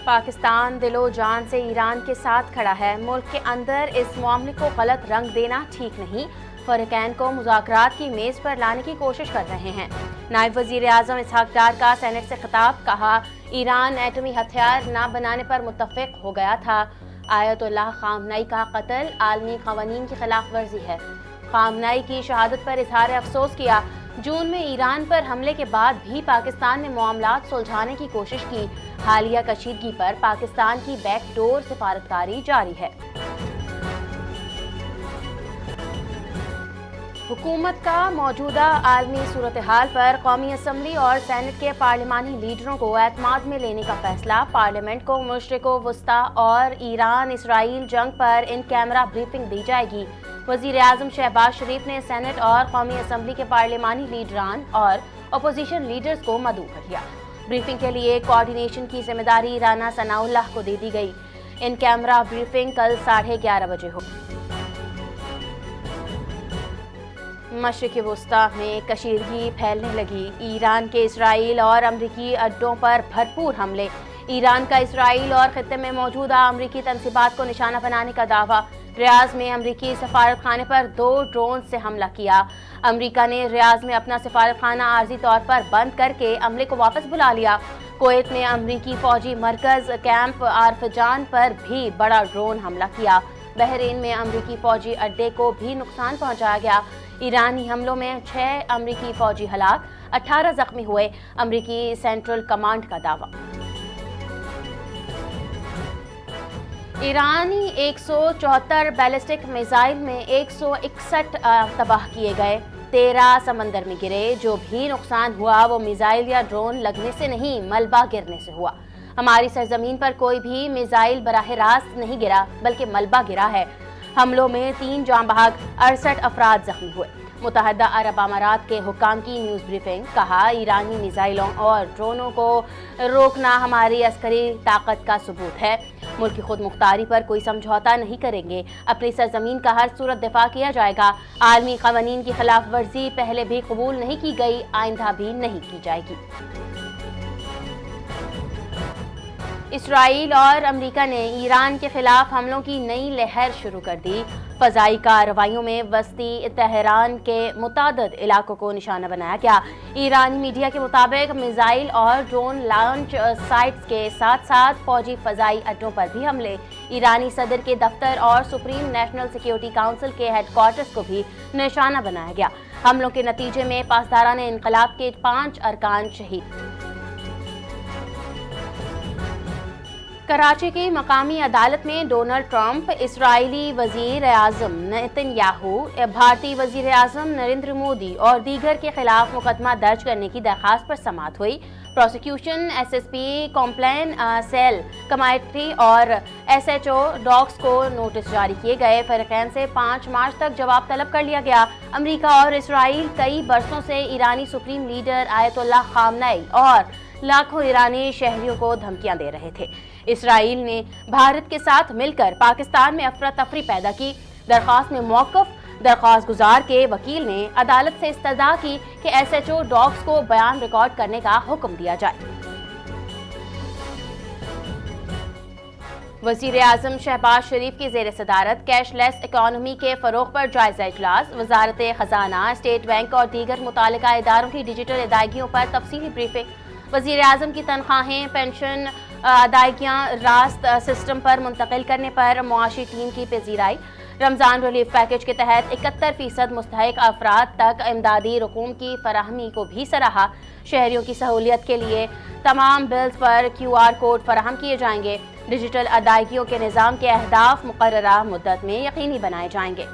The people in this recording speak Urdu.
پاکستان دل و جان سے ایران کے ساتھ کھڑا ہے۔ ملک کے اندر اس معاملے کو غلط رنگ دینا ٹھیک نہیں۔ فریقین کو مذاکرات کی میز پر لانے کی کوشش کر رہے ہیں۔ نائب وزیر اعظم اسحاق ڈار کا سینیٹ سے خطاب، کہا ایران ایٹمی ہتھیار نہ بنانے پر متفق ہو گیا تھا۔ آیت اللہ خامنئی کا قتل عالمی قوانین کی خلاف ورزی ہے۔ خامنئی کی شہادت پر اظہار افسوس کیا۔ جون میں ایران پر حملے کے بعد بھی پاکستان نے معاملات سلجھانے کی کوشش کی۔ حالیہ کشیدگی پر پاکستان کی بیک ڈور سفارتکاری جاری ہے۔ حکومت کا موجودہ عالمی صورتحال پر قومی اسمبلی اور سینٹ کے پارلیمانی لیڈروں کو اعتماد میں لینے کا فیصلہ۔ پارلیمنٹ کو مشرق وسطی اور ایران اسرائیل جنگ پر ان کیمرہ بریفنگ دی جائے گی۔ وزیر اعظم شہباز شریف نے سینٹ اور قومی اسمبلی کے پارلیمانی لیڈران اور اپوزیشن لیڈرز کو مدعو کر لیا۔ بریفنگ کے لیے کوارڈینیشن کی ذمہ داری رانا ثناء اللہ کو دے دی گئی۔ ان کیمرہ بریفنگ کل 11:30 بجے ہو۔ مشرق وسطی میں کشیدگی پھیلنے لگی۔ ایران کے اسرائیل اور امریکی اڈوں پر بھرپور حملے۔ ایران کا اسرائیل اور خطے میں موجودہ امریکی تنصیبات کو نشانہ بنانے کا دعویٰ۔ ریاض میں امریکی سفارت خانے پر 2 ڈرون سے حملہ کیا۔ امریکہ نے ریاض میں اپنا سفارت خانہ عارضی طور پر بند کر کے عملے کو واپس بلا لیا۔ کویت میں امریکی فوجی مرکز کیمپ عارفجان پر بھی بڑا ڈرون حملہ کیا۔ بحرین میں امریکی فوجی اڈے کو بھی نقصان پہنچایا گیا۔ ایرانی حملوں میں 6 امریکی فوجی ہلاک، 18 زخمی ہوئے۔ امریکی سینٹرل کمانڈ کا دعویٰ۔ ایرانی 174 بیلسٹک میزائل میں 161 تباہ کیے گئے، 13 سمندر میں گرے۔ جو بھی نقصان ہوا وہ میزائل یا ڈرون لگنے سے نہیں، ملبہ گرنے سے ہوا۔ ہماری سرزمین پر کوئی بھی میزائل براہ راست نہیں گرا بلکہ ملبہ گرا ہے۔ حملوں میں 3 جاں بحق، 68 افراد زخمی ہوئے۔ متحدہ عرب امارات کے حکام کی نیوز بریفنگ، کہا ایرانی میزائلوں اور ڈرونوں کو روکنا ہماری عسکری طاقت کا ثبوت ہے۔ ملک کی خود مختاری پر کوئی سمجھوتا نہیں کریں گے۔ اپنی سرزمین کا ہر صورت دفاع کیا جائے گا۔ عالمی قوانین کی خلاف ورزی پہلے بھی قبول نہیں کی گئی، آئندہ بھی نہیں کی جائے گی۔ اسرائیل اور امریکہ نے ایران کے خلاف حملوں کی نئی لہر شروع کر دی۔ فضائی کارروائیوں میں وسطی تہران کے متعدد علاقوں کو نشانہ بنایا گیا۔ ایرانی میڈیا کے مطابق میزائل اور ڈرون لانچ سائٹس کے ساتھ ساتھ فوجی فضائی اڈوں پر بھی حملے۔ ایرانی صدر کے دفتر اور سپریم نیشنل سیکیورٹی کونسل کے ہیڈ کوارٹرز کو بھی نشانہ بنایا گیا۔ حملوں کے نتیجے میں پاسداران انقلاب کے 5 ارکان شہید۔ کراچی کی مقامی عدالت میں ڈونلڈ ٹرمپ، اسرائیلی وزیر اعظم نیتن یاہو، بھارتی وزیر اعظم نریندر مودی اور دیگر کے خلاف مقدمہ درج کرنے کی درخواست پر سماعت ہوئی۔ Prosecution, S S P complaint cell committee اور ایس ایچ او ڈاکس کو نوٹس جاری کیے گئے۔ فریقین سے 5 مارچ تک جواب طلب کر لیا گیا۔ امریکہ اور اسرائیل کئی برسوں سے ایرانی سپریم لیڈر آیت اللہ خامنئی اور لاکھوں ایرانی شہریوں کو دھمکیاں دے رہے تھے۔ اسرائیل نے بھارت کے ساتھ مل کر پاکستان میں افراتفری پیدا کی۔ درخواست میں موقف۔ درخواست گزار کے وکیل نے عدالت سے استدعا کی کہ ایس ایچ او ڈاکس کو بیان ریکارڈ کرنے کا حکم دیا جائے۔ وزیر اعظم شہباز شریف کی زیر صدارت کیش لیس اکانومی کے فروغ پر جائزہ اجلاس۔ وزارت خزانہ، اسٹیٹ بینک اور دیگر متعلقہ اداروں کی ڈیجیٹل ادائیگیوں پر تفصیلی بریفنگ۔ وزیر اعظم کی تنخواہیں، پنشن ادائیگیاں راست سسٹم پر منتقل کرنے پر معاشی ٹیم کی پذیرائی۔ رمضان ریلیف پیکج کے تحت 71% مستحق افراد تک امدادی رقوم کی فراہمی کو بھی سراہا۔ شہریوں کی سہولیت کے لیے تمام بلز پر QR کوڈ فراہم کیے جائیں گے۔ ڈیجیٹل ادائیگیوں کے نظام کے اہداف مقررہ مدت میں یقینی بنائے جائیں گے۔